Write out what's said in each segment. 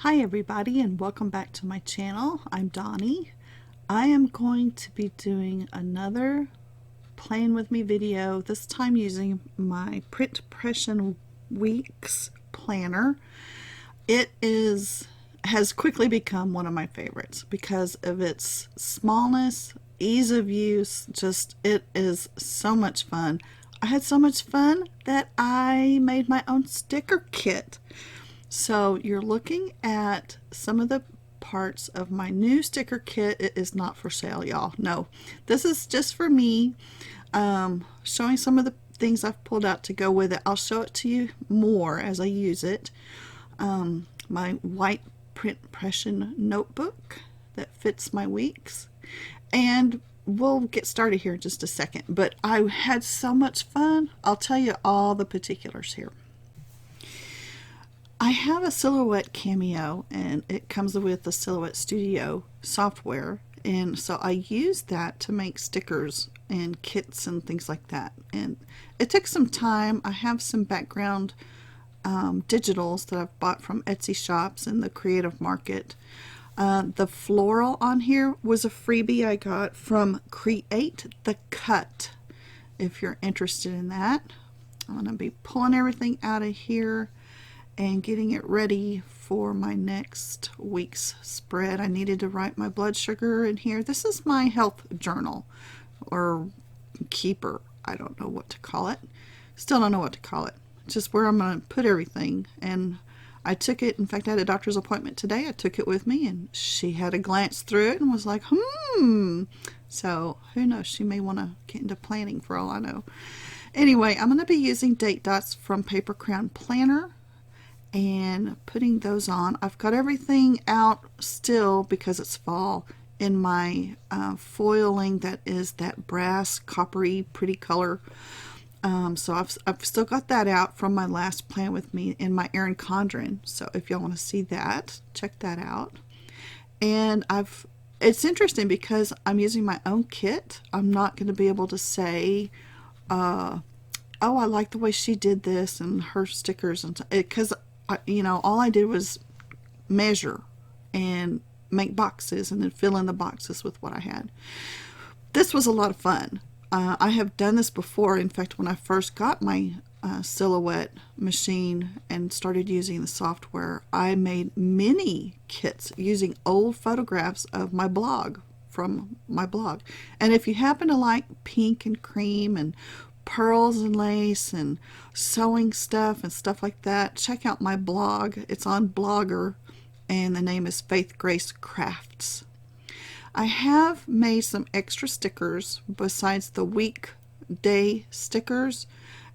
Hi everybody and welcome back to my channel. I'm Donnie. I am going to be doing another playing with me video, this time using my Pression Weeks planner. It has quickly become one of my favorites because of its smallness, ease of use. It is so much fun. I had so much fun that I made my own sticker kit. So you're looking at some of the parts of my new sticker kit. It is not for sale, y'all. No, this is just for me, showing some of the things I've pulled out to go with it. I'll show it to you more as I use it. My white print Pression notebook that fits my weeks, and we'll get started here in just a second. But I had so much fun. I'll tell you all the particulars here. I have a Silhouette Cameo, and it comes with the Silhouette Studio software, and so I use that to make stickers and kits and things like that. And it took some time. I have some background digitals that I've bought from Etsy shops in the creative market. The floral on here was a freebie I got from Create the Cut, if you're interested in that. I'm going to be pulling everything out of here and getting it ready for my next week's spread. I needed to write my blood sugar in here. This is my health journal or keeper. I don't know what to call it. Still don't know what to call it. Just where I'm going to put everything. And I took it, in fact I had a doctor's appointment today. I took it with me and she had a glance through it and was like, so who knows, she may want to get into planning for all I know. Anyway, I'm going to be using date dots from Paper Crown Planner and putting those on. I've got everything out still because it's fall in my foiling that is that brass coppery pretty color. So I've still got that out from my last plan with me in my Erin Condren. So if y'all want to see that, check that out. And it's interesting because I'm using my own kit. I'm not going to be able to say, oh, I like the way she did this and her stickers, and because all I did was measure and make boxes and then fill in the boxes with what I had. This was a lot of fun. I have done this before. In fact, when I first got my Silhouette machine and started using the software, I made mini kits using old photographs of my blog, from my blog. And if you happen to like pink and cream and pearls and lace and sewing stuff and stuff like that, check out my blog. It's on Blogger and the name is Faith Grace Crafts. I have made some extra stickers besides the weekday stickers,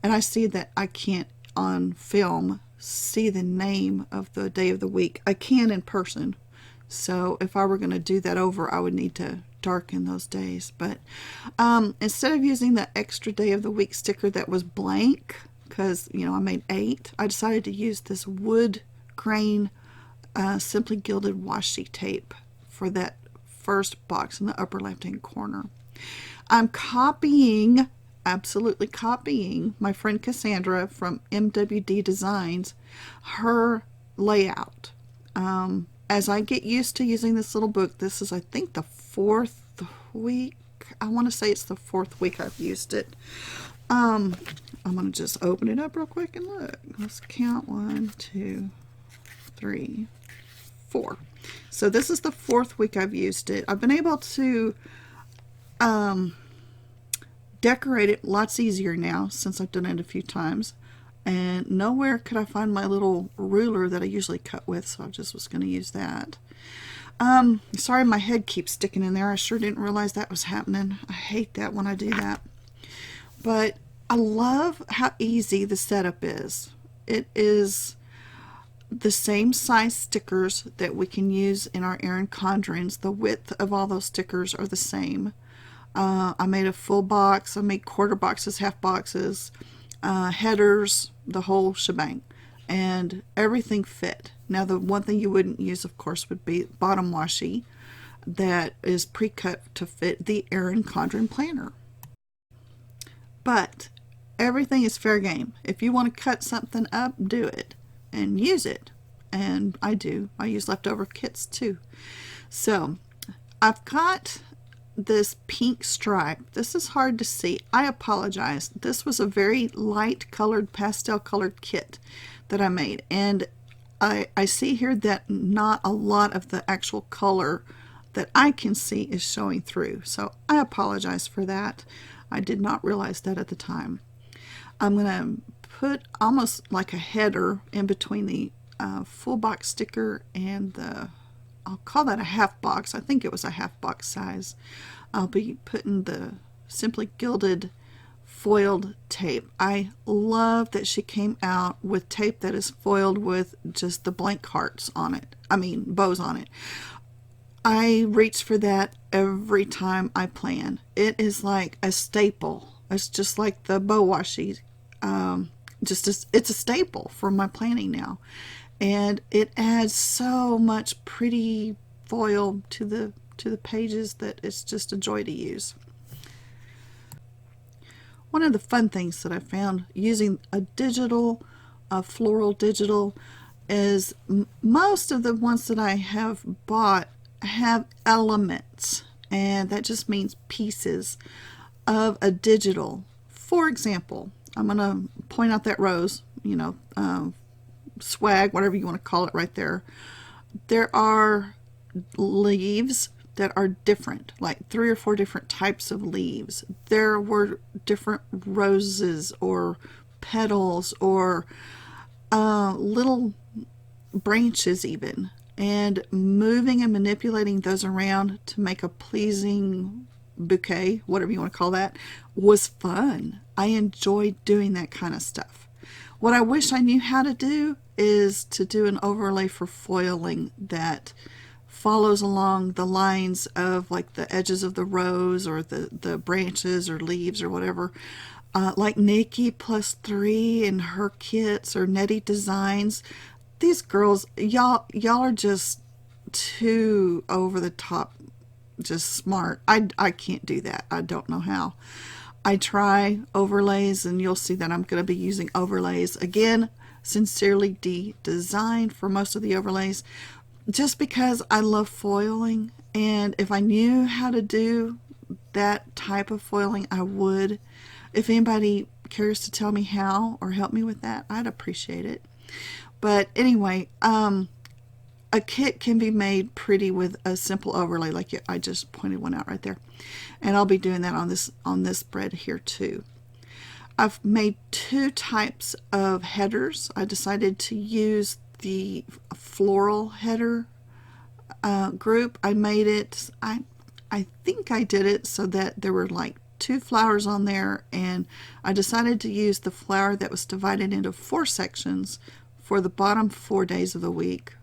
and I see that I can't on film see the name of the day of the week. I can in person, so if I were going to do that over, I would need to darken those days. But instead of using the extra day of the week sticker that was blank, because I made 8, I decided to use this wood grain Simply Gilded Washi tape for that first box in the upper left hand corner. I'm absolutely copying my friend Cassandra from Dee Designs, her layout. As I get used to using this little book, this is I think the 4th week. I want to say it's the 4th week I've used it. I'm going to just open it up real quick and look. Let's count 1, 2, 3, 4. So this is the 4th week I've used it. I've been able to decorate it lots easier now since I've done it a few times. And nowhere could I find my little ruler that I usually cut with, so I just was going to use that. Sorry my head keeps sticking in there. I sure didn't realize that was happening. I hate that when I do that. But I love how easy the setup is. It is the same size stickers that we can use in our Erin Condrens. The width of all those stickers are the same. I made a full box. I made quarter boxes, half boxes, headers, the whole shebang, and everything fit. Now the one thing you wouldn't use, of course, would be bottom washi that is pre-cut to fit the Erin Condren planner. But everything is fair game. If you want to cut something up, do it and use it. and I do. I use leftover kits too. So I've got this pink stripe. This is hard to see. I apologize. This was a very light colored, pastel colored kit that I made, and I see here that not a lot of the actual color that I can see is showing through. So I apologize for that. I did not realize that at the time. I'm going to put almost like a header in between the full box sticker and the, I'll call that a half box. I think it was a half box size. I'll be putting the Simply Gilded foiled tape. I love that she came out with tape that is foiled with just the blank hearts on it. I mean, bows on it. I reach for that every time I plan. It is like a staple. It's just like the bow washi. It's a staple for my planning now, and it adds so much pretty foil to the pages that it's just a joy to use. One of the fun things that I found using a digital, floral digital, is most of the ones that I have bought have elements, and that just means pieces of a digital. For example, I'm going to point out that rose, swag, whatever you want to call it right there. There are leaves that are different, like 3 or 4 different types of leaves. There were different roses or petals or little branches even, and moving and manipulating those around to make a pleasing bouquet, whatever you want to call that, was fun. I enjoyed doing that kind of stuff. What I wish I knew how to do is to do an overlay for foiling that follows along the lines of like the edges of the rose or the branches or leaves or whatever, like Nikki +3 and her kits, or Dee Designs. These girls, y'all are just too over the top, just smart. I can't do that. I don't know how. I try overlays, and you'll see that I'm going to be using overlays again. Sincerely Dee Design for most of the overlays, just because I love foiling, and if I knew how to do that type of foiling, I would. If anybody cares to tell me how or help me with that, I'd appreciate it. But anyway, a kit can be made pretty with a simple overlay, like I just pointed one out right there, and I'll be doing that on this spread here too. I've made 2 types of headers. I decided to use the floral header group. I made it, I think I did it so that there were like 2 flowers on there, and I decided to use the flower that was divided into 4 sections for the bottom 4 days of the week,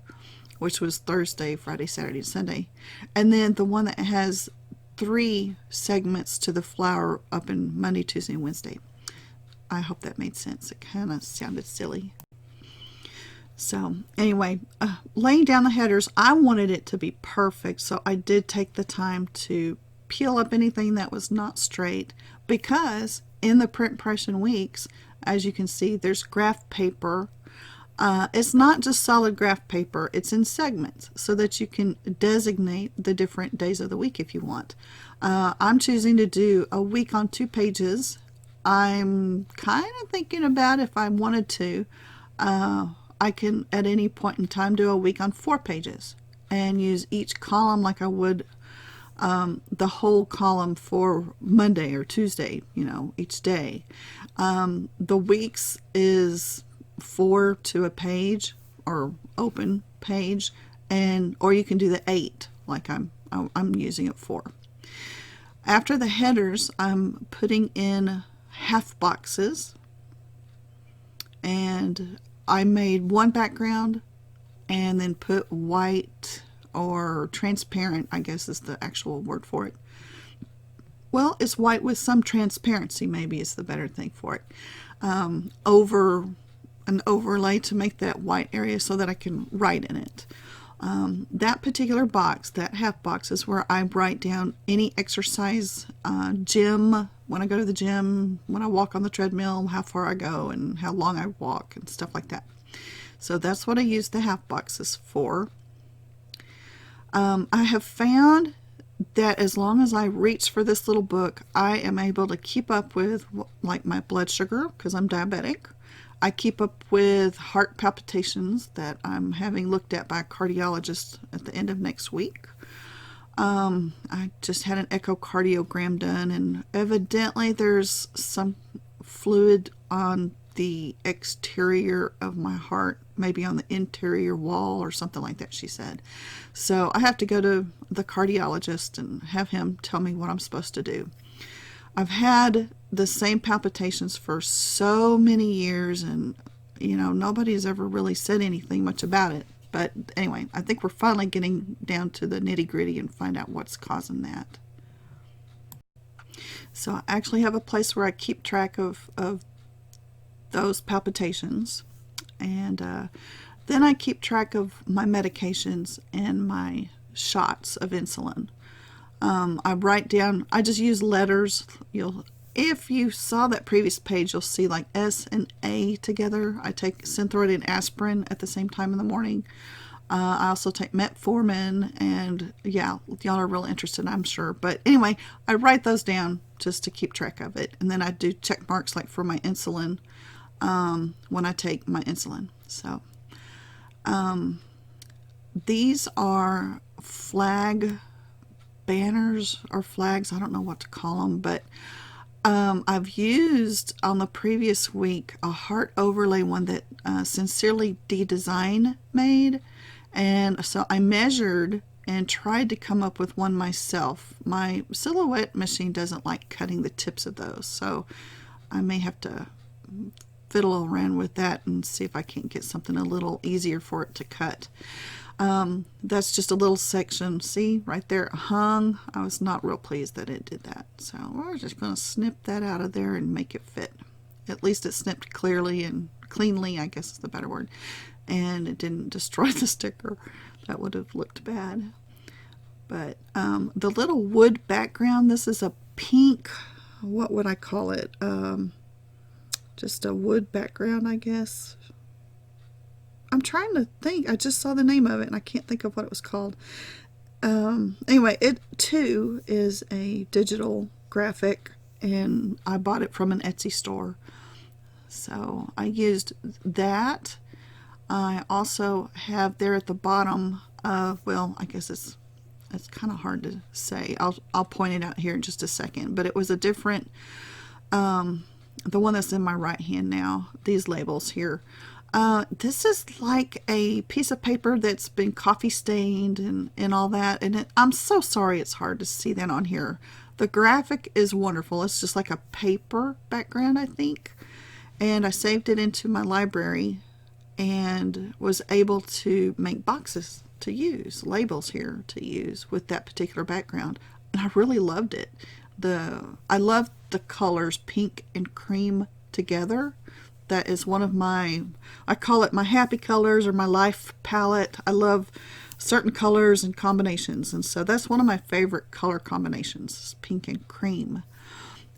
which was Thursday, Friday, Saturday, and Sunday, and then the one that has 3 segments to the flower up in Monday, Tuesday, and Wednesday. I hope that made sense. It kind of sounded silly. So anyway, laying down the headers, I wanted it to be perfect, so I did take the time to peel up anything that was not straight, because in the print Pression weeks, as you can see, there's graph paper. It's not just solid graph paper, it's in segments so that you can designate the different days of the week if you want. I'm choosing to do a week on 2 pages. I'm kind of thinking about, if I wanted to, I can at any point in time do a week on 4 pages and use each column like I would the whole column for Monday or Tuesday, each day. The weeks is 4 to a page or open page, or you can do the 8 like I'm using it for. After the headers, I'm putting in half boxes, and I made one background and then put white or transparent, I guess is the actual word for it. Well, it's white with some transparency, maybe is the better thing for it, over an overlay to make that white area so that I can write in it. That particular box, that half box, is where I write down any exercise, gym, when I go to the gym, when I walk on the treadmill, how far I go and how long I walk and stuff like that. So that's what I use the half boxes for. I have found that as long as I reach for this little book, I am able to keep up with like my blood sugar because I'm diabetic. I keep up with heart palpitations that I'm having looked at by a cardiologist at the end of next week. I just had an echocardiogram done, and evidently there's some fluid on the exterior of my heart, maybe on the interior wall or something like that, she said. So I have to go to the cardiologist and have him tell me what I'm supposed to do. I've had the same palpitations for so many years, and nobody's ever really said anything much about it. But anyway, I think we're finally getting down to the nitty-gritty and find out what's causing that. So I actually have a place where I keep track of those palpitations, and then I keep track of my medications and my shots of insulin. I write down, I just use letters. If you saw that previous page, you'll see like S and A together. I take Synthroid and aspirin at the same time in the morning. I also take metformin, and yeah, y'all are real interested, I'm sure. But anyway, I write those down just to keep track of it. And then I do check marks like for my insulin when I take my insulin. So these are flag banners or flags. I don't know what to call them, but I've used on the previous week a heart overlay one that Sincerely Dee Design made, and so I measured and tried to come up with one myself. My Silhouette machine doesn't like cutting the tips of those, so I may have to fiddle around with that and see if I can't get something a little easier for it to cut. That's just a little section. See right there, hung. I was not real pleased that it did that, so we're just going to snip that out of there and make it fit. At least it snipped clearly and cleanly, I guess is the better word, and it didn't destroy the sticker. That would have looked bad. But the little wood background, this is a pink, what would I call it, just a wood background, I guess. I'm trying to think. I just saw the name of it and I can't think of what it was called. Anyway, it too is a digital graphic, and I bought it from an Etsy store. So I used that. I also have there at the bottom, well, I guess it's kind of hard to say. I'll point it out here in just a second. But it was a different, the one that's in my right hand now, these labels here. This is like a piece of paper that's been coffee stained and all that. And I'm so sorry it's hard to see that on here. The graphic is wonderful. It's just like a paper background, I think. And I saved it into my library and was able to make boxes to use, labels here to use with that particular background. And I really loved it. I love the colors pink and cream together. That is one of my, I call it my happy colors or my life palette. I love certain colors and combinations, and so that's one of my favorite color combinations, pink and cream.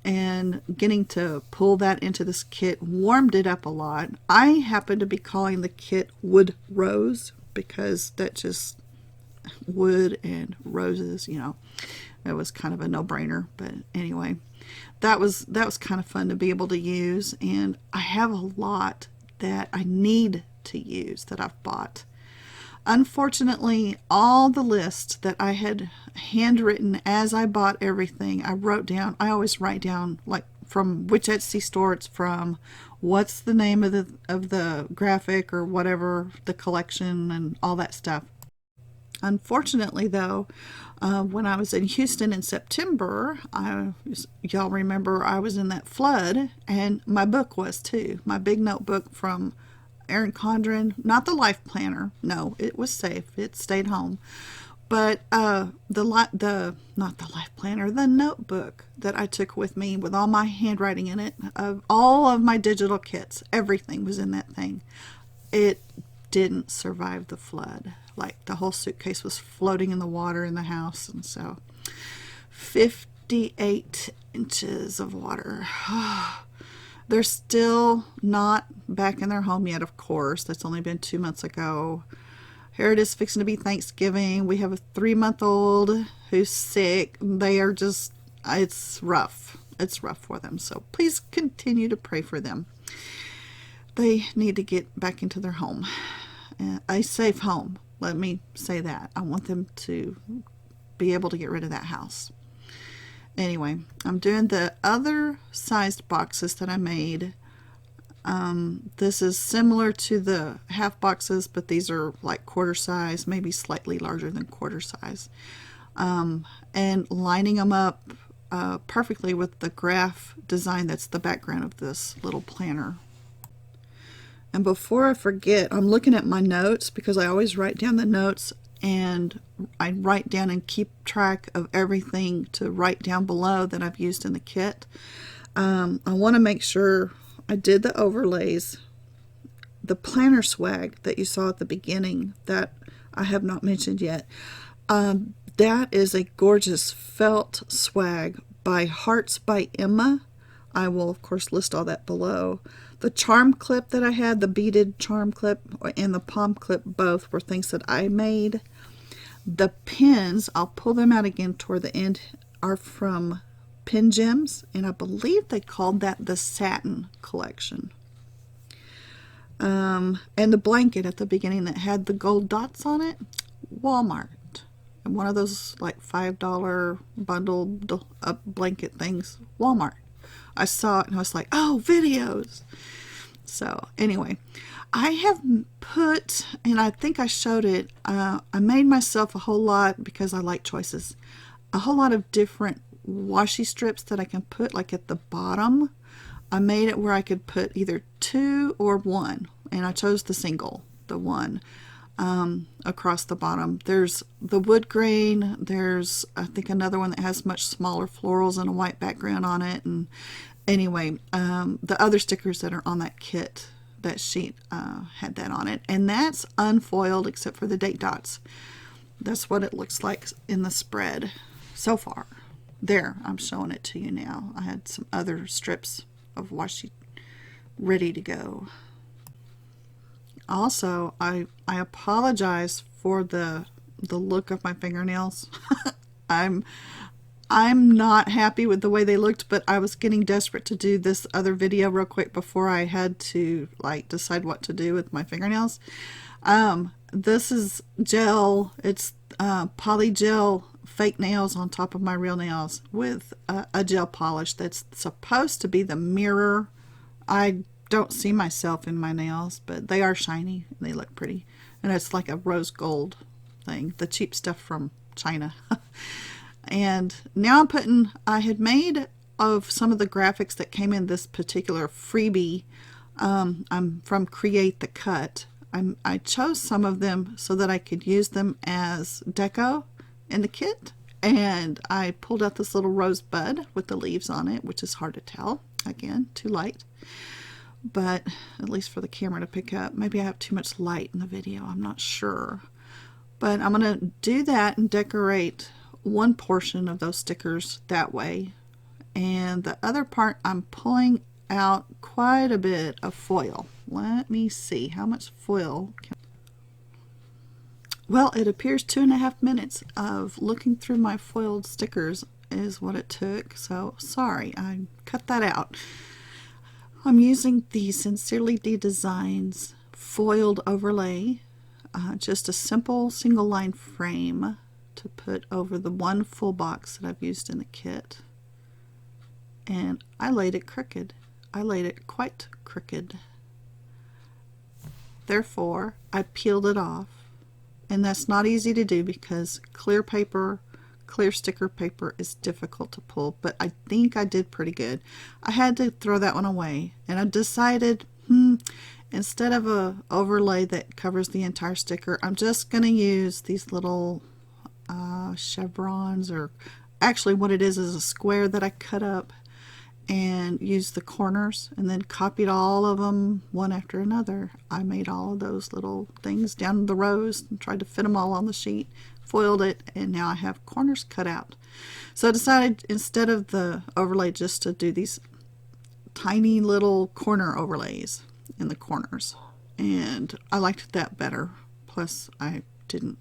And getting to pull that into this kit warmed it up a lot. I happen to be calling the kit Wood Rose because that just, wood and roses, it was kind of a no-brainer. But anyway, that was kind of fun to be able to use, and I have a lot that I need to use that I've bought. Unfortunately, all the list that I had handwritten as I bought everything, I wrote down. I always write down like from which Etsy store it's from, what's the name of the graphic or whatever, the collection and all that stuff. Unfortunately, though, when I was in Houston in September, y'all remember I was in that flood, and my book was too. My big notebook from Erin Condren, not the life planner. No, it was safe. It stayed home. But not the life planner, the notebook that I took with me with all my handwriting in it, of all of my digital kits, everything was in that thing. It didn't survive the flood. Like the whole suitcase was floating in the water in the house, and so 58 inches of water. They're still not back in their home yet, of course. That's only been 2 months ago. Here it is fixing to be Thanksgiving. We have a 3-month-old who's sick. They are just, it's rough. It's rough for them. So please continue to pray for them. They need to get back into their home. A safe home. Let me say that. I want them to be able to get rid of that house. Anyway, I'm doing the other sized boxes that I made. This is similar to the half boxes, but these are like quarter size, maybe slightly larger than quarter size. And lining them up perfectly with the graph design that's the background of this little planner. And before I forget, I'm looking at my notes because I always write down the notes, and I write down and keep track of everything to write down below that I've used in the kit. I want to make sure I did the overlays. The planner swag that you saw at the beginning that I have not mentioned yet. That is a gorgeous felt swag by Heartsbyemma. I will, of course, list all that below. The charm clip that I had, the beaded charm clip and the palm clip, both were things that I made. The pins, I'll pull them out again toward the end, are from Pin Gems, and I believe they called that the Satin Collection. And the blanket at the beginning that had the gold dots on it, Walmart. And one of those like $5 bundle blanket things, Walmart. I saw it and I was like, oh, videos. So anyway, I have put, and I think I showed it, I made myself a whole lot, because I like choices, a whole lot of different washi strips that I can put like at the bottom. I made it where I could put either 2 or 1, and I chose the single, the 1, across the bottom. There's the wood grain, there's I think another one that has much smaller florals and a white background on it, and anyway, the other stickers that are on that kit, that sheet, had that on it, and that's unfoiled except for the date dots. That's what it looks like in the spread so far. There, I'm showing it to you now. I had some other strips of washi ready to go. Also, I apologize for the look of my fingernails. I'm not happy with the way they looked, but I was getting desperate to do this other video real quick before I had to like decide what to do with my fingernails. This is gel. It's poly gel fake nails on top of my real nails with a gel polish that's supposed to be the mirror. I don't see myself in my nails, but they are shiny and they look pretty, and it's like a rose gold thing, the cheap stuff from China. And now I'm putting, I had made of some of the graphics that came in this particular freebie. I'm from Create the Cut. I chose some of them so that I could use them as deco in the kit, and I pulled out this little rosebud with the leaves on it, which is hard to tell, again, too light, but at least for the camera to pick up. Maybe I have too much light in the video, I'm not sure, but I'm going to do that and decorate one portion of those stickers that way, and the other part I'm pulling out quite a bit of foil. Let me see how much foil well, it appears 2.5 minutes of looking through my foiled stickers is what it took, so sorry, I cut that out. I'm using the Sincerely Dee Designs foiled overlay, just a simple single line frame to put over the one full box that I've used in the kit. And I laid it crooked. I laid it quite crooked. Therefore, I peeled it off. And that's not easy to do because clear paper, clear sticker paper is difficult to pull, but I think I did pretty good. I had to throw that one away, and I decided, instead of a overlay that covers the entire sticker, I'm just going to use these little chevrons, or actually what it is a square that I cut up and used the corners and then copied all of them one after another. I made all of those little things down the rows and tried to fit them all on the sheet, foiled it, and now I have corners cut out. So I decided instead of the overlay just to do these tiny little corner overlays in the corners, and I liked that better. Plus I didn't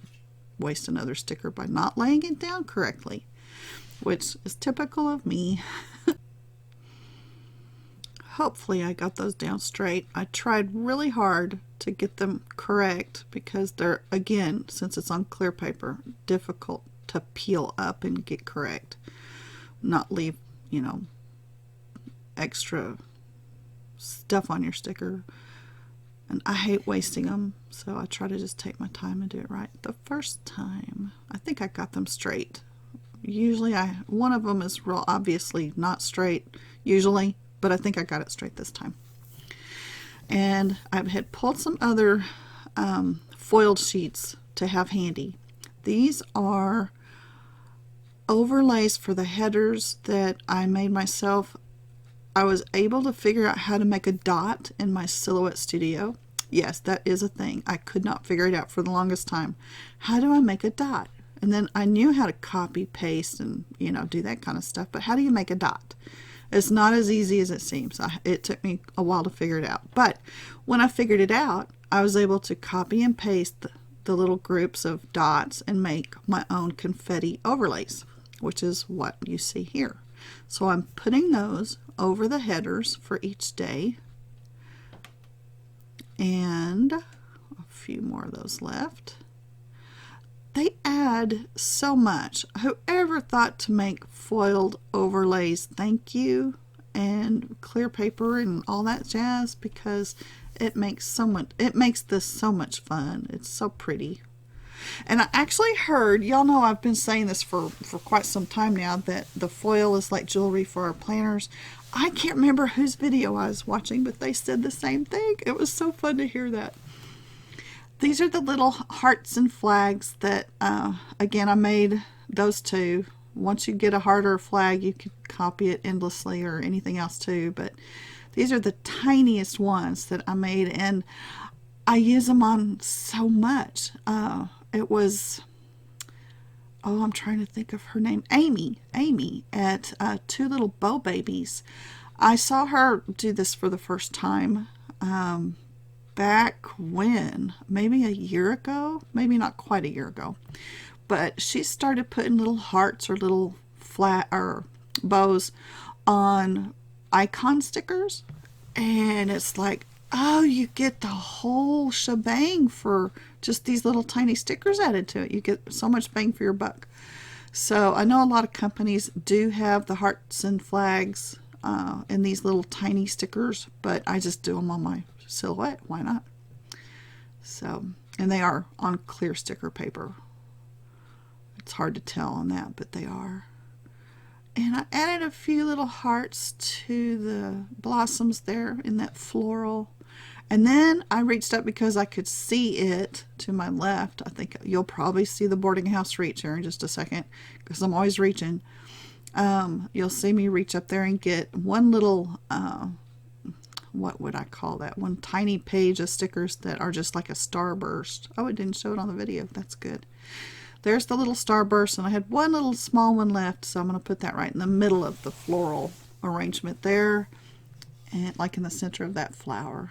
waste another sticker by not laying it down correctly, which is typical of me. Hopefully I got those down straight. I tried really hard to get them correct because they're, again, since it's on clear paper, difficult to peel up and get correct. Not leave, you know, extra stuff on your sticker. And I hate wasting them, so I try to just take my time and do it right the first time. I think I got them straight. Usually one of them is real obviously not straight, usually, but I think I got it straight this time. And I had pulled some other foiled sheets to have handy. These are overlays for the headers that I made myself. I was able to figure out how to make a dot in my Silhouette Studio. Yes, that is a thing. I could not figure it out for the longest time. How do I make a dot? And then I knew how to copy, paste, and, you know, do that kind of stuff. But how do you make a dot? It's not as easy as it seems. It took me a while to figure it out. But when I figured it out, I was able to copy and paste the little groups of dots and make my own confetti overlays, which is what you see here. So I'm putting those over the headers for each day. And a few more of those left. They add so much. Whoever thought to make foiled overlays, thank you, and clear paper and all that jazz, because it makes this so much fun. It's so pretty. And I actually heard, y'all know I've been saying this for quite some time now, that the foil is like jewelry for our planners. I can't remember whose video I was watching, but they said the same thing. It was so fun to hear that. These are the little hearts and flags that, again, I made those too. Once you get a heart or a flag, you can copy it endlessly or anything else too. But these are the tiniest ones that I made, and I use them on so much. It was, oh, I'm trying to think of her name, Amy at Two Little Bow Babies. I saw her do this for the first time back when, maybe a year ago, maybe not quite a year ago, but she started putting little hearts or little flat or bows on icon stickers, and it's like, oh, you get the whole shebang for just these little tiny stickers added to it. You get so much bang for your buck. So I know a lot of companies do have the hearts and flags and these little tiny stickers, but I just do them on my Silhouette. Why not? So, and they are on clear sticker paper. It's hard to tell on that, but they are. And I added a few little hearts to the blossoms there in that floral. And then I reached up because I could see it to my left. I think you'll probably see the boarding house reach here in just a second, because I'm always reaching. You'll see me reach up there and get one little, what would I call that? One tiny page of stickers that are just like a starburst. Oh, it didn't show it on the video. That's good. There's the little starburst, and I had one little small one left, so I'm going to put that right in the middle of the floral arrangement there, and like in the center of that flower.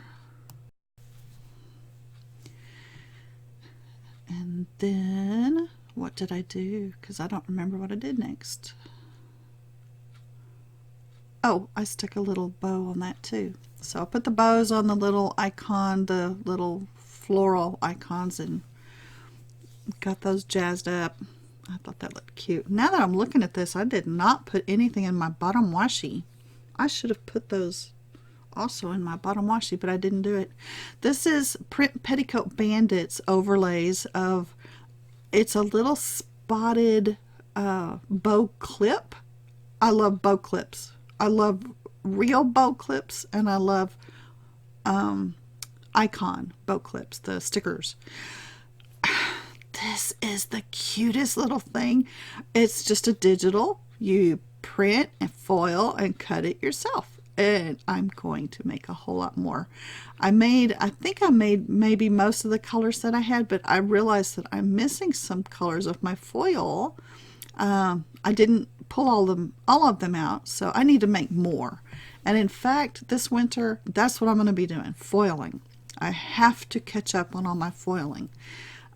And then, what did I do? Because I don't remember what I did next. Oh, I stuck a little bow on that too. So I put the bows on the little icon, the little floral icons, and got those jazzed up. I thought that looked cute. Now that I'm looking at this, I did not put anything in my bottom washi. I should have put those also in my bottom washi, but I didn't do it. This is Print Petticoat Bandits overlays of, it's a little spotted bow clip. I love bow clips. I love real bow clips, and I love icon bow clips, the stickers. This is the cutest little thing. It's just a digital. You print and foil and cut it yourself. And I'm going to make a whole lot more. I think I made maybe most of the colors that I had, but I realized that I'm missing some colors of my foil. I didn't pull all of them out, so I need to make more. And in fact, this winter, that's what I'm going to be doing, foiling. I have to catch up on all my foiling.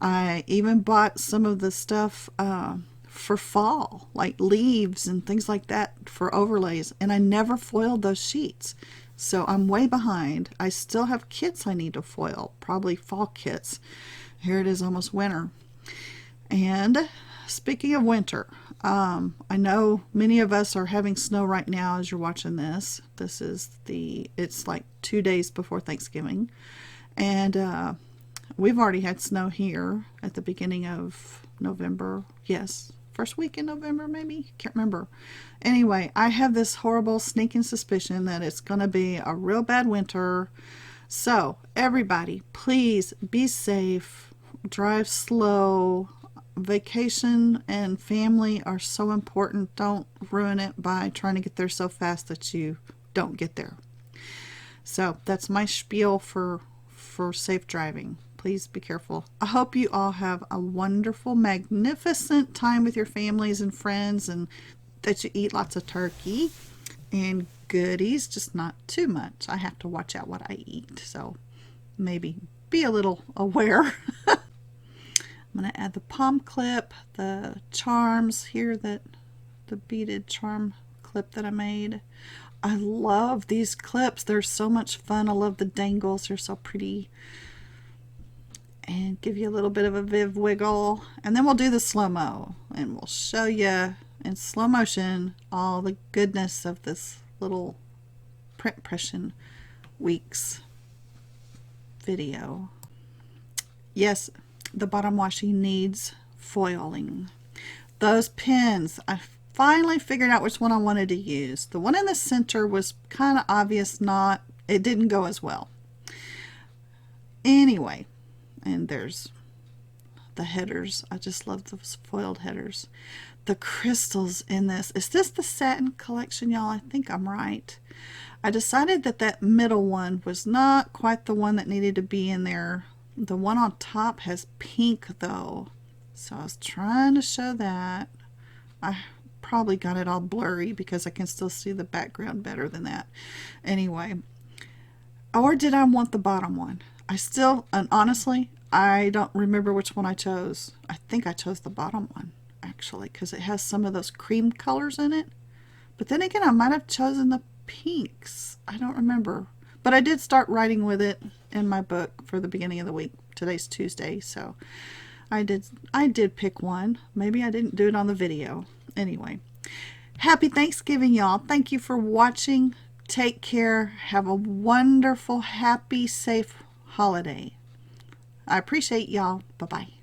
I even bought some of the stuff for fall, like leaves and things like that for overlays, and I never foiled those sheets. So I'm way behind. I still have kits I need to foil, probably fall kits. Here it is, almost winter. And speaking of winter, I know many of us are having snow right now as you're watching this. It's like 2 days before Thanksgiving. And we've already had snow here at the beginning of November. Yes, first week in November maybe? Can't remember. Anyway, I have this horrible sneaking suspicion that it's going to be a real bad winter. So, everybody, please be safe. Drive slow. Vacation and family are so important. Don't ruin it by trying to get there so fast that you don't get there. So, that's my spiel for safe driving. Please be careful. I hope you all have a wonderful, magnificent time with your families and friends, and that you eat lots of turkey and goodies, just not too much. I have to watch out what I eat, so maybe be a little aware. I'm going to add the palm clip, the charms here, the beaded charm clip that I made. I love these clips. They're so much fun. I love the dangles. They're so pretty. And give you a little bit of a viv wiggle. And then we'll do the slow-mo. And we'll show you in slow motion all the goodness of this little print Pression weeks video. Yes, the bottom washi needs foiling. Those pins, I finally figured out which one I wanted to use. The one in the center was kind of obvious it didn't go as well. Anyway, and there's the headers. I just love those foiled headers. The crystals in this. Is this the satin collection, y'all? I think I'm right. I decided that middle one was not quite the one that needed to be in there. The one on top has pink though. So I was trying to show that. I probably got it all blurry because I can still see the background better than that. Anyway, or did I want the bottom one? And honestly, I don't remember which one I chose. I think I chose the bottom one, actually, because it has some of those cream colors in it. But then again, I might have chosen the pinks. I don't remember. But I did start writing with it in my book for the beginning of the week. Today's Tuesday, so I did pick one. Maybe I didn't do it on the video. Anyway, happy Thanksgiving, y'all. Thank you for watching. Take care. Have a wonderful, happy, safe holiday. I appreciate y'all. Bye-bye.